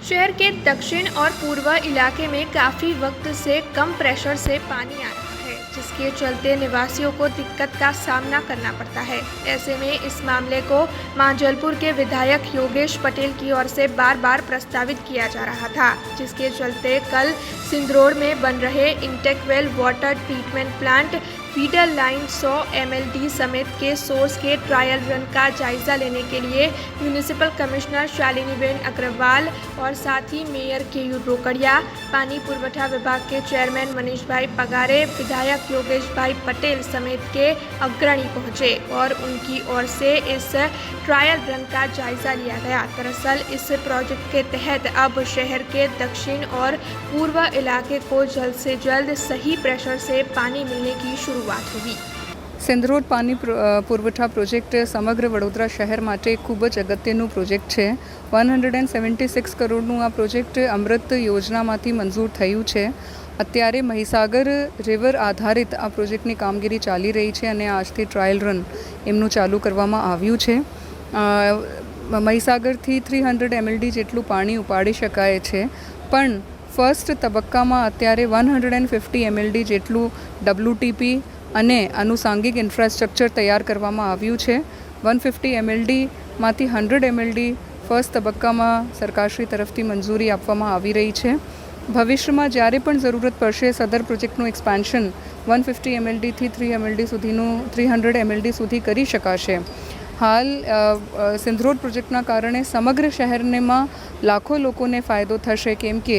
शहर के दक्षिण और पूर्व इलाके में काफ़ी वक्त से कम प्रेशर से पानी आ रहा है, जिसके चलते निवासियों को दिक्कत का सामना करना पड़ता है। ऐसे में इस मामले को मांजलपुर के विधायक योगेश पटेल की ओर से बार बार प्रस्तावित किया जा रहा था, जिसके चलते कल सिंदरोड में बन रहे intake well water treatment plant feeder line 100 MLD समेत के सोर्स के ट्रायल रन का जायजा लेने के लिए म्यूनिसिपल कमिश्नर शालिनीबेन अग्रवाल और साथ ही मेयर केयू रोकड़िया, पानी पुरवठा विभाग के चेयरमैन मनीष भाई पगारे, विधायक योगेश भाई पटेल समेत के अग्रणी पहुंचे और उनकी ओर से इस ट्रायल रन का जायजा लिया गया। दरअसल इस प्रोजेक्ट के तहत अब शहर के दक्षिण और पूर्व इलाके को जल्द से जल्द सही प्रेशर से पानी मिलने की शुरुआत होगी। सिंदरोड पानी पुरवठा प्रोजेक्ट समग्र वडोदरा शहर माटे खूब ज अगत्यनुं प्रोजेक्ट है। 176 करोड़नुं आ प्रोजेक्ट अमृत योजनामांथी मंजूर थयुं छे। अत्यारे महिसागर रिवर आधारित आ प्रोजेक्टनी कामगीरी चाली रही है और आजथी ट्रायल रन एमनुं चालू करवामां આવ્યું છે। महिसागरथी 300 MLD જેટલું પાણી ઉપાડી શકાય છે, પણ ફર્સ્ટ તબક્કામાં અત્યારે 150 MLD જેટલું WTP અને આનુષાંગિક ઇન્ફ્રાસ્ટ્રક્ચર તૈયાર કરવામાં આવ્યું છે। 150 MLD માંથી 100 MLD ફર્સ્ટ તબક્કામાં સરકારશ્રી તરફથી મંજૂરી આપવામાં આવી રહી છે। ભવિષ્યમાં જ્યારે પણ જરૂરત પડશે સદર પ્રોજેક્ટનું એક્સપાન્શન 150 MLD થી 300 MLD સુધી કરી શકાશે। हाल सिंदरोड प्रोजेक्टना कारणे समग्र शहरने में लाखों लोकोने फायदो थशे, केम के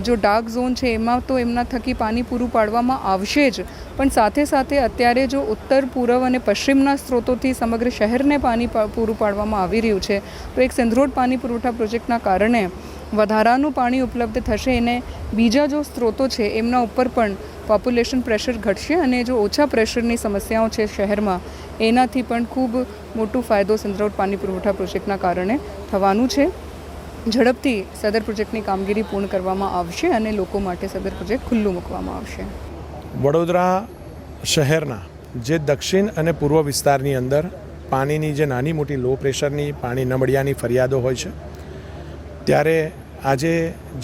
जो डार्क झोन है एमां तो एमना थकी पानी पूरुं पाडवामां आवशे ज, पण साथे साथे अत्यारे जो उत्तर पूर्व और पश्चिमना स्त्रोतोथी समग्र शहरने पानी पूरुं पाडवामां आवी रह्युं छे। तो एक सिंदरोड पानी पुरवठा प्रोजेक्टना कारणे વધારાનું પાણી ઉપલબ્ધ થશે અને બીજા જો સ્ત્રોતો છે એમના ઉપર પણ પોપ્યુલેશન પ્રેશર ઘટશે અને જો ઓછા પ્રેશરની સમસ્યાઓ છે શહેરમાં એનાથી પણ ખૂબ મોટો ફાયદો સિંદરોડ પાણી પુરવઠા પ્રોજેક્ટના કારણે થવાનું છે। ઝડપથી સદર પ્રોજેક્ટની કામગીરી પૂર્ણ કરવામાં આવશે અને લોકો માટે સદર પ્રોજેક્ટ ખુલ્લું મૂકવામાં આવશે। વડોદરા શહેરના જે દક્ષિણ અને પૂર્વ વિસ્તારની અંદર પાણીની જે નાની મોટી લો પ્રેશરની પાણી નબળિયાની ફરિયાદો હોય છે, ત્યારે આજે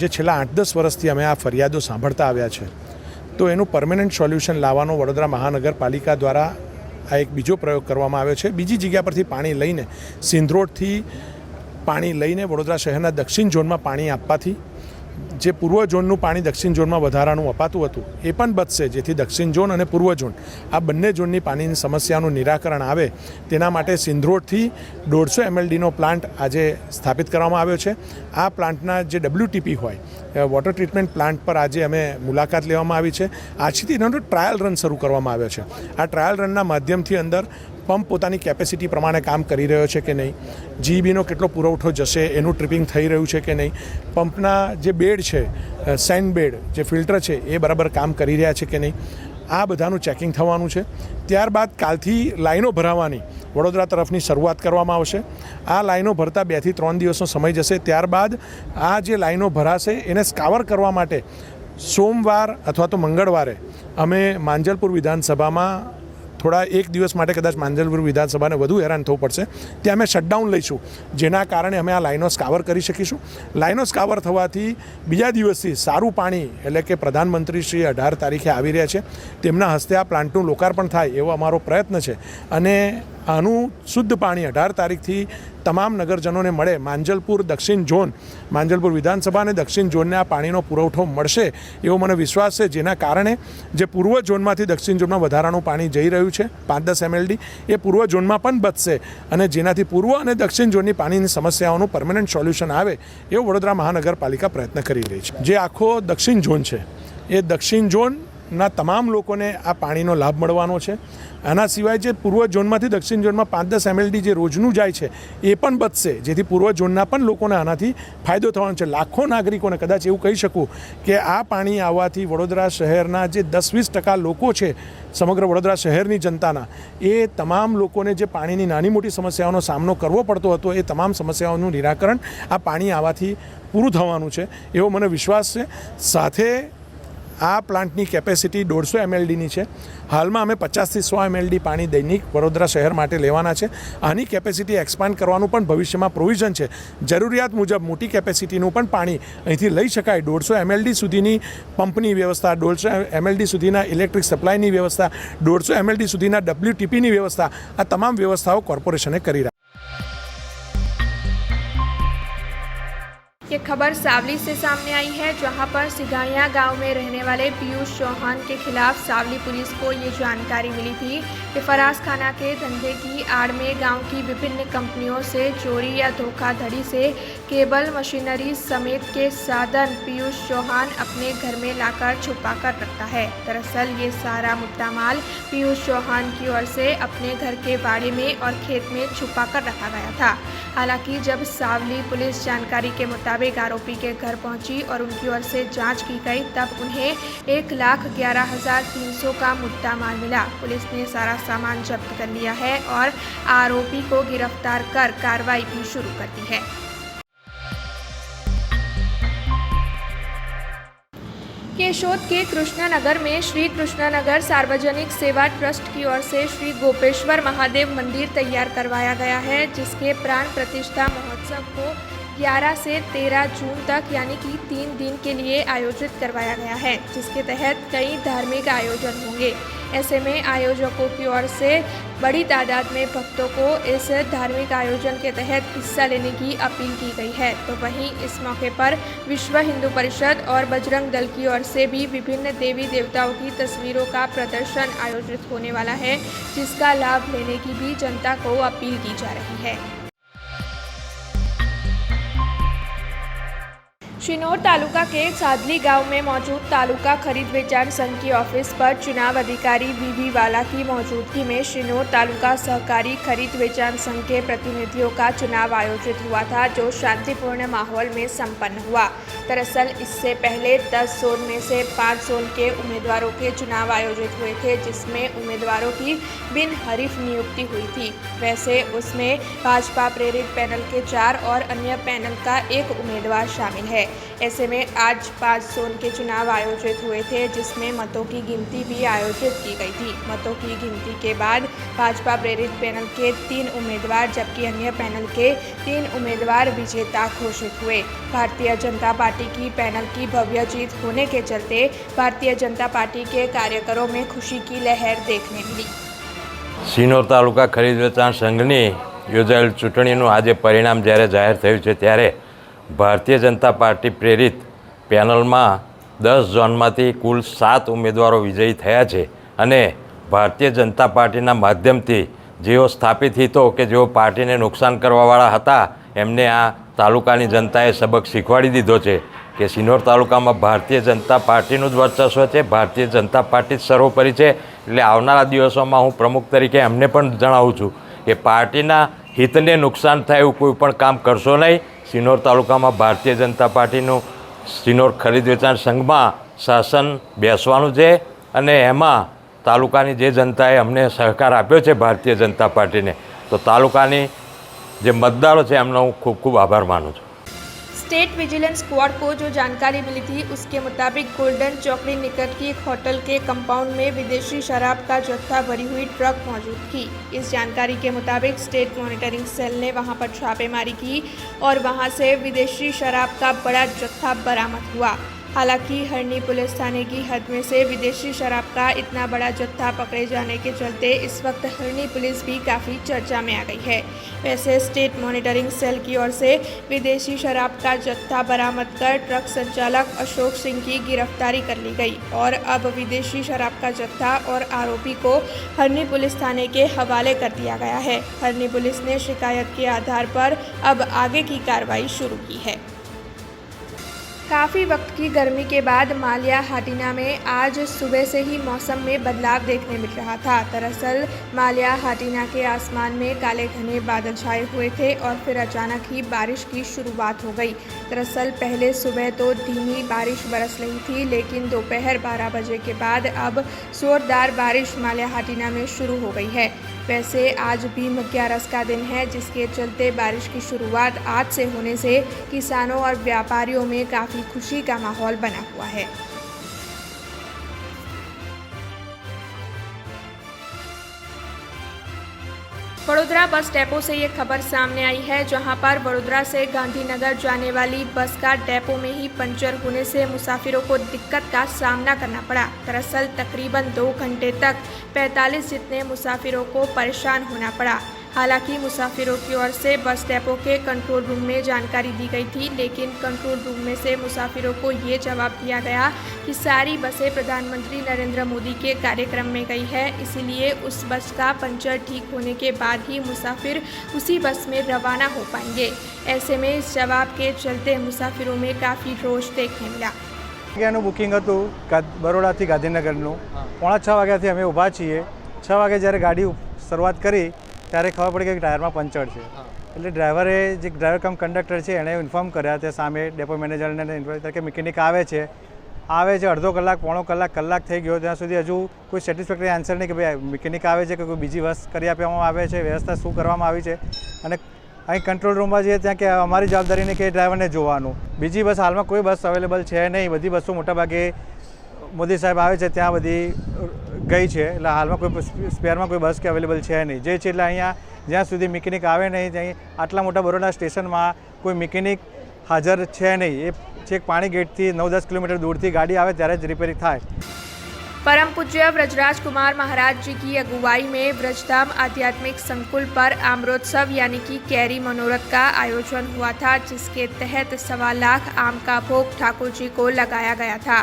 જે છેલ્લા 8-10 વર્ષથી અમે આ ફરિયાદો સાંભળતા આવ્યા છે, તો એનું પરમેનન્ટ સોલ્યુશન લાવવાનો વડોદરા મહાનગરપાલિકા દ્વારા આ એક બીજો પ્રયોગ કરવામાં આવ્યો છે। બીજી જગ્યા પરથી પાણી લઈને સિંદરોડથી પાણી લઈને વડોદરા શહેરના દક્ષિણ ઝોનમાં પાણી આપવાથી જે પૂર્વ ઝોનનું પાણી દક્ષિણ ઝોનમાં વધારાનું અપાતું હતું એ પણ બચશે, જેથી દક્ષિણ ઝોન અને પૂર્વ ઝોન આ બંને ઝોનની પાણીની સમસ્યાનું નિરાકરણ આવે તેના માટે સિંદરોડથી 150 MLDનો પ્લાન્ટ આજે સ્થાપિત કરવામાં આવ્યો છે। આ પ્લાન્ટના જે WTP હોય વોટર ટ્રીટમેન્ટ પ્લાન્ટ પર આજે અમે મુલાકાત લેવામાં આવી છે। આજથી એનો ટ્રાયલ રન શરૂ કરવામાં આવ્યો છે। આ ટ્રાયલ રનના માધ્યમથી અંદર પંપ પોતાની કેપેસિટી પ્રમાણે કામ કરી રહ્યો છે કે નહીં, GBનો કેટલો પુરવઠો જશે, એનું ટ્રિપિંગ થઈ રહ્યું છે કે નહીં, પંપના જે બેડ છે સેન્ડ બેડ જે ફિલ્ટર છે એ બરાબર કામ કરી રહ્યા છે કે નહીં, આ બધાનું ચેકિંગ થવાનું છે। ત્યારબાદ કાલથી લાઈનો ભરાવાની વડોદરા તરફની શરૂઆત કરવામાં આવશે। આ લાઈનો ભરતા 2 થી 3 દિવસનો સમય જશે। ત્યારબાદ આ જે લાઈનો ભરાશે એને સ્કાવર કરવા માટે સોમવાર અથવા તો મંગળવારે અમે માંજલપુર વિધાનસભામાં થોડા એક દિવસ માટે કદાચ માંજલપુર વિધાનસભાને વધુ હેરાન થવું પડશે, ત્યાં અમે શટડાઉન લઈશું, જેના કારણે અમે આ લાઈનો સ્કાવર કરી શકીશું। લાઈનો સ્કાવર થવાથી બીજા દિવસથી સારું પાણી એટલે કે પ્રધાનમંત્રી શ્રી 18 તારીખે આવી રહ્યા છે, તેમના હસ્તે આ પ્લાન્ટનું લોકાર્પણ થાય એવો અમારો પ્રયત્ન છે અને આનું શુદ્ધ પાણી 18 તારીખથી તમામ નગરજનોને મળે। માંજલપુર દક્ષિણ ઝોન, માંજલપુર વિધાનસભા અને દક્ષિણ ઝોનને આ પાણીનો પુરવઠો મળશે એવો મને વિશ્વાસ છે, જેના કારણે જે પૂર્વ ઝોનમાંથી દક્ષિણ ઝોનમાં વધારાનું પાણી જઈ રહ્યું છે 5-10 MLD એ પૂર્વ ઝોનમાં પણ બચશે અને જેનાથી પૂર્વ અને દક્ષિણ ઝોનની પાણીની સમસ્યાઓનું પરમેનન્ટ સોલ્યુશન આવે એવો વડોદરા મહાનગરપાલિકા પ્રયત્ન કરી રહી છે। જે આખો દક્ષિણ ઝોન છે એ દક્ષિણ ઝોનના તમામ લોકોને આ પાણીનો લાભ મળવાનો છે। આના સિવાય જે પૂર્વ ઝોનમાંથી દક્ષિણ ઝોનમાં 5-10 MLD જે રોજનું જાય છે એ પણ બચશે, જેથી પૂર્વ ઝોનના પણ લોકોને આનાથી ફાયદો થવાનો છે। લાખો નાગરિકોને કદાચ એવું કહી શકું કે આ પાણી આવવાથી વડોદરા શહેરના જે 10-20% લોકો છે સમગ્ર વડોદરા શહેરની જનતાના, એ તમામ લોકોને જે પાણીની નાની મોટી સમસ્યાઓનો સામનો કરવો પડતો હતો એ તમામ સમસ્યાઓનું નિરાકરણ આ પાણી આવવાથી પૂરું થવાનું છે એવો મને વિશ્વાસ છે। સાથે આ પ્લાન્ટની કેપેસિટી 150 mld છે। હાલમાં અમે 50 થી 100 mld પાણી દૈનિક વડોદરા શહેર માટે લેવાના છે। આની કેપેસિટી એક્સપાન્ડ કરવાનું પણ ભવિષ્યમાં પ્રોવિઝન છે। જરૂરિયાત મુજબ મોટી કેપેસિટીનું પણ પાણી અહીંથી લઈ શકાય। 150 mld સુધીની પંપની વ્યવસ્થા, 150 mld સુધીના ઇલેક્ટ્રિક સપ્લાયની વ્યવસ્થા, 150 mld સુધીના WTPની વ્યવસ્થા, આ તમામ વ્યવસ્થાઓ કોર્પોરેશને કરી રાખી। ये खबर सावली से सामने आई है, जहां पर सिगाड़िया गांव में रहने वाले पीयूष चौहान के खिलाफ सावली पुलिस को ये जानकारी मिली थी कि फराज खाना के धंधे की आड़ में गांव की विभिन्न कंपनियों से चोरी या धोखाधड़ी से केबल, मशीनरी समेत के साधन पीयूष चौहान अपने घर में लाकर छुपा कर रखता है। दरअसल ये सारा मुद्दा माल पीयूष चौहान की ओर से अपने घर के बाड़े में और खेत में छुपा कर रखा गया था। हालांकि जब सावली पुलिस जानकारी के मुताबिक आरोपी के घर पहुंची और उनकी ओर से जांच की गई, तब उन्हें 1,11,300 का मुद्दा माल मिला। पुलिस ने सारा सामान जब्त कर लिया है और आरोपी को गिरफ्तार कर कार्रवाई भी शुरू कर दी है। केशोद के कृष्णानगर में श्री कृष्णानगर सार्वजनिक सेवा ट्रस्ट की ओर से श्री गोपेश्वर महादेव मंदिर तैयार करवाया गया है, जिसके प्राण प्रतिष्ठा महोत्सव को 11 से 13 जून तक यानी कि 3 दिन के लिए आयोजित करवाया गया है, जिसके तहत कई धार्मिक आयोजन होंगे। ऐसे में आयोजकों की ओर से बड़ी तादाद में भक्तों को इस धार्मिक आयोजन के तहत हिस्सा लेने की अपील की गई है। तो वहीं इस मौके पर विश्व हिंदू परिषद और बजरंग दल की ओर से भी विभिन्न देवी देवताओं की तस्वीरों का प्रदर्शन आयोजित होने वाला है, जिसका लाभ लेने की भी जनता को अपील की जा रही है। शिनोर तालुका के सादली गांव में मौजूद तालुका खरीद वेचाण संघ की ऑफिस पर चुनाव अधिकारी वीवी वाला की मौजूदगी में शिनोर तालुका सहकारी खरीद वेचाण संघ के प्रतिनिधियों का चुनाव आयोजित हुआ था, जो शांतिपूर्ण माहौल में संपन्न हुआ। दरअसल इससे पहले 10 जोन में से 5 जोन के उम्मीदवारों के चुनाव आयोजित हुए थे, जिसमें उम्मीदवारों की बिन हरीफ नियुक्ति हुई थी। वैसे उसमें भाजपा प्रेरित पैनल के 4 और अन्य पैनल का 1 उम्मीदवार शामिल है। ऐसे में आज 5 जोन के चुनाव आयोजित हुए थे, जिसमें मतों की गिनती भी आयोजित की गई थी। मतों की गिनती के बाद भाजपा प्रेरित पैनल के 3 उम्मीदवार जबकि अन्य पैनल के 3 उम्मीदवार विजेता घोषित हुए। भारतीय जनता पार्टी की पैनल की भव्य जीत होने के चलते भारतीय जनता पार्टी के कार्यकरों में खुशी की लहर देखने मिली। શિનોર તાલુકા ખરીદ વેચાણ સંઘની યોજાયેલ ચૂંટણીનું આજે પરિણામ જ્યારે જાહેર થયું છે, ત્યારે ભારતીય જનતા પાર્ટી પ્રેરિત પેનલમાં 10 ઝોનમાંથી કુલ 7 ઉમેદવારો વિજયી થયા છે અને ભારતીય જનતા પાર્ટીના માધ્યમથી જેઓ સ્થાપિત હિતો કે જેઓ પાર્ટીને નુકસાન કરવાવાળા હતા, એમને આ તાલુકાની જનતાએ સબક શીખવાડી દીધો છે કે શિનોર તાલુકામાં ભારતીય જનતા પાર્ટીનું જ વર્ચસ્વ છે, ભારતીય જનતા પાર્ટી જ સર્વોપરી છે। એટલે આવનારા દિવસોમાં હું પ્રમુખ તરીકે એમને પણ જણાવું છું કે પાર્ટીના હિતને નુકસાન થાય એવું કોઈ પણ કામ કરશો નહીં। શિનોર તાલુકામાં ભારતીય જનતા પાર્ટીનું શિનોર ખરીદ વેચાણ સંઘમાં શાસન બેસવાનું છે અને એમાં તાલુકાની જે જનતાએ અમને સહકાર આપ્યો છે ભારતીય જનતા પાર્ટીને, તો તાલુકાની જે મતદારો છે એમનો હું ખૂબ ખૂબ આભાર માનું છું। स्टेट विजिलेंस स्क्वाड को जो जानकारी मिली थी, उसके मुताबिक गोल्डन चौकड़ी निकट की एक होटल के कंपाउंड में विदेशी शराब का जत्था भरी हुई ट्रक मौजूद थी। इस जानकारी के मुताबिक स्टेट मॉनिटरिंग सेल ने वहां पर छापेमारी की और वहां से विदेशी शराब का बड़ा जत्था बरामद हुआ। हालांकि हरनी पुलिस थाने की हद में से विदेशी शराब का इतना बड़ा जत्था पकड़े जाने के चलते इस वक्त हरनी पुलिस भी काफ़ी चर्चा में आ गई है। वैसे स्टेट मॉनिटरिंग सेल की ओर से विदेशी शराब का जत्था बरामद कर ट्रक संचालक अशोक सिंह की गिरफ्तारी कर ली गई और अब विदेशी शराब का जत्था और आरोपी को हरनी पुलिस थाने के हवाले कर दिया गया है। हरनी पुलिस ने शिकायत के आधार पर अब आगे की कार्रवाई शुरू की है। काफ़ी वक्त की गर्मी के बाद मालिया हाटिना में आज सुबह से ही मौसम में बदलाव देखने मिल रहा था। दरअसल मालिया हाटिना के आसमान में काले घने बादल छाए हुए थे और फिर अचानक ही बारिश की शुरुआत हो गई। दरअसल पहले सुबह तो धीमी बारिश बरस रही थी, लेकिन दोपहर 12 बजे के बाद अब जोरदार बारिश मालिया हाटिना में शुरू हो गई है। वैसे आज भी मग्यारस का दिन है, जिसके चलते बारिश की शुरुआत आज से होने से किसानों और व्यापारियों में काफ़ी खुशी का माहौल बना हुआ है। वडोदरा बस डेपो से ये खबर सामने आई है, जहां पर वडोदरा से गांधीनगर जाने वाली बस का डेपो में ही पंचर होने से मुसाफिरों को दिक्कत का सामना करना पड़ा। दरअसल तकरीबन 2 घंटे तक 45 जितने मुसाफिरों को परेशान होना पड़ा। हालांकि मुसाफिरों की ओर से बस डेपो के कंट्रोल रूम में जानकारी दी गई थी, लेकिन कंट्रोल रूम में से मुसाफिरों को ये जवाब दिया गया कि सारी बसें प्रधानमंत्री नरेंद्र मोदी के कार्यक्रम में गई है, इसीलिए उस बस का पंचर ठीक होने के बाद ही मुसाफिर उसी बस में रवाना हो पाएंगे। ऐसे में इस जवाब के चलते मुसाफिरों में काफ़ी रोष देखने मिला। જગ્યાનું બુકિંગ હતું બરોડાથી ગાંધીનગરનું 5:45 વાગ્યાથી અમે ઊભા છીએ। 6 વાગે જ્યારે ગાડી શરૂઆત કરી ત્યારે ખબર પડી કે ટાયરમાં પંચર છે, એટલે ડ્રાઈવરે જે ડ્રાઈવર કમ કંડક્ટર છે એણે ઇન્ફોર્મ કર્યા તે સામે ડેપો મેનેજરને ઇન્ફોર્મ કે મિકેનિક આવે છે અડધો કલાક પોણો કલાક થઈ ગયો, ત્યાં સુધી હજુ કોઈ સેટિસ્ફેક્ટરી આન્સર નહીં કે ભાઈ મિકેનિક આવે છે કે કોઈ બીજી બસ કરી આપવામાં આવે છે, વ્યવસ્થા શું કરવામાં આવી છે। અને અહીં કંટ્રોલ રૂમમાં જઈએ ત્યાં કે અમારી જવાબદારી નહીં કે ડ્રાઈવરને જોવાનું, બીજી બસ હાલમાં કોઈ બસ અવેલેબલ છે નહીં, બધી બસો મોટાભાગે મોદી સાહેબ આવે છે ત્યાં બધી ગઈ છે, એટલે હાલમાં કોઈ સ્પેરમાં કોઈ બસ કે અવેલેબલ છે નહીં। જે છે એટલે અહીંયા જ્યાં સુધી મિકેનિક આવે નહીં, ત્યાં આટલા મોટા બરોડા સ્ટેશનમાં કોઈ મિકેનિક હાજર છે નહીં। એ છેક પાણી गेटથી 9-10 કિલોમીટર दूरથી गाड़ी આવે ત્યારે જ રિપેરિંગ થાય। परम पूज्य व्रजराज कुमार महाराज जी की अगुवाई में व्रजधाम आध्यात्मिक संकुल पर आम्रोत्सव यानी कि कैरी मनोरथ का आयोजन हुआ था, जिसके तहत 1.25 लाख आम का भोग ठाकुर जी को लगाया गया था।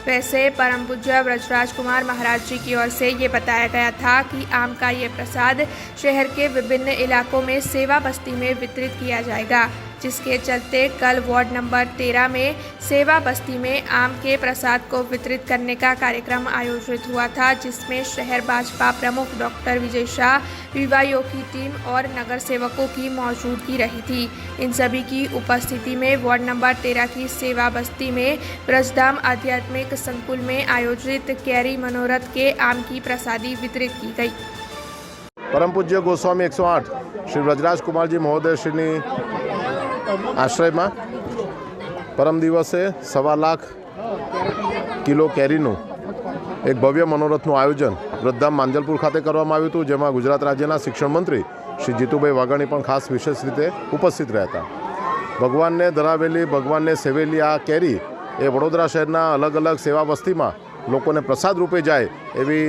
वैसे परम पूज्य व्रजराज कुमार महाराज जी की ओर से ये बताया गया था कि आम का ये प्रसाद शहर के विभिन्न इलाकों में सेवा बस्ती में वितरित किया जाएगा, जिसके चलते कल वार्ड नंबर 13 में सेवा बस्ती में आम के प्रसाद को वितरित करने का कार्यक्रम आयोजित हुआ था, जिसमें शहर भाजपा प्रमुख डॉक्टर विजय शाह, विवाहियों की टीम और नगर सेवकों की मौजूदगी रही थी। इन सभी की उपस्थिति में वार्ड नंबर 13 की सेवा बस्ती में व्रजधाम आध्यात्मिक संकुल में आयोजित कैरी मनोरथ के आम की प्रसादी वितरित की गई। परम पूज्य गोस्वामी 108 श्री व्रजराज कुमार जी महोदय श्रीनी આશ્રયમાં પરમ દિવસે 1.25 લાખ કિલો કેરીનું એક ભવ્ય મનોરથનું આયોજન વૃદ્ધામ માંજલપુર ખાતે કરવામાં આવ્યું હતું, જેમાં ગુજરાત રાજ્યના શિક્ષણ મંત્રી શ્રી જીતુભાઈ વાઘાણી પણ ખાસ વિશેષ રીતે ઉપસ્થિત રહ્યા હતા। ભગવાનને ધરાવેલી, ભગવાનને સેવેલી આ કેરી એ વડોદરા શહેરના અલગ અલગ સેવા વસ્તીમાં લોકોને પ્રસાદ રૂપે જાય એવી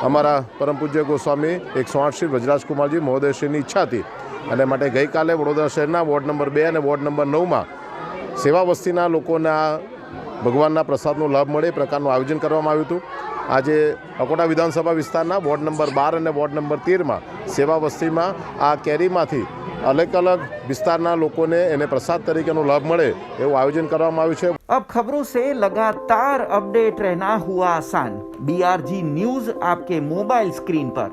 અમારા પરમ પૂજ્ય ગોસ્વામી 108 શ્રી વ્રજરાજ કુમારજી મહોદયશ્રીની ઈચ્છા હતી। અને માટે ગઈકાલે વડોદરા શહેરના વોર્ડ નંબર 2 અને વોર્ડ નંબર 9માં સેવા વસ્તીના લોકોને આ ભગવાનના પ્રસાદનો લાભ મળે એ પ્રકારનું આયોજન કરવામાં આવ્યું હતું। આજે અકોટા વિધાનસભા વિસ્તારના વોર્ડ નંબર 12 અને વોર્ડ નંબર 13માં સેવા વસ્તીમાં આ કેરીમાંથી અલગ અલગ વિસ્તારના લોકોને એને પ્રસાદ તરીકેનો લાભ મળે એવું આયોજન કરવામાં આવ્યું છે। अब खबरों से लगातार अपडेट रहना हुआ आसान। BRG न्यूज आपके मोबाइल स्क्रीन पर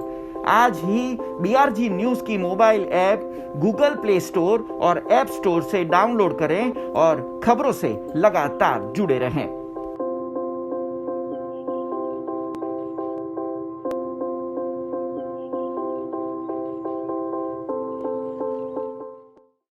आज ही BRG न्यूज की mobile app Google play store और ऐप स्टोर से डाउनलोड करें और खबरों से लगातार जुड़े रहें।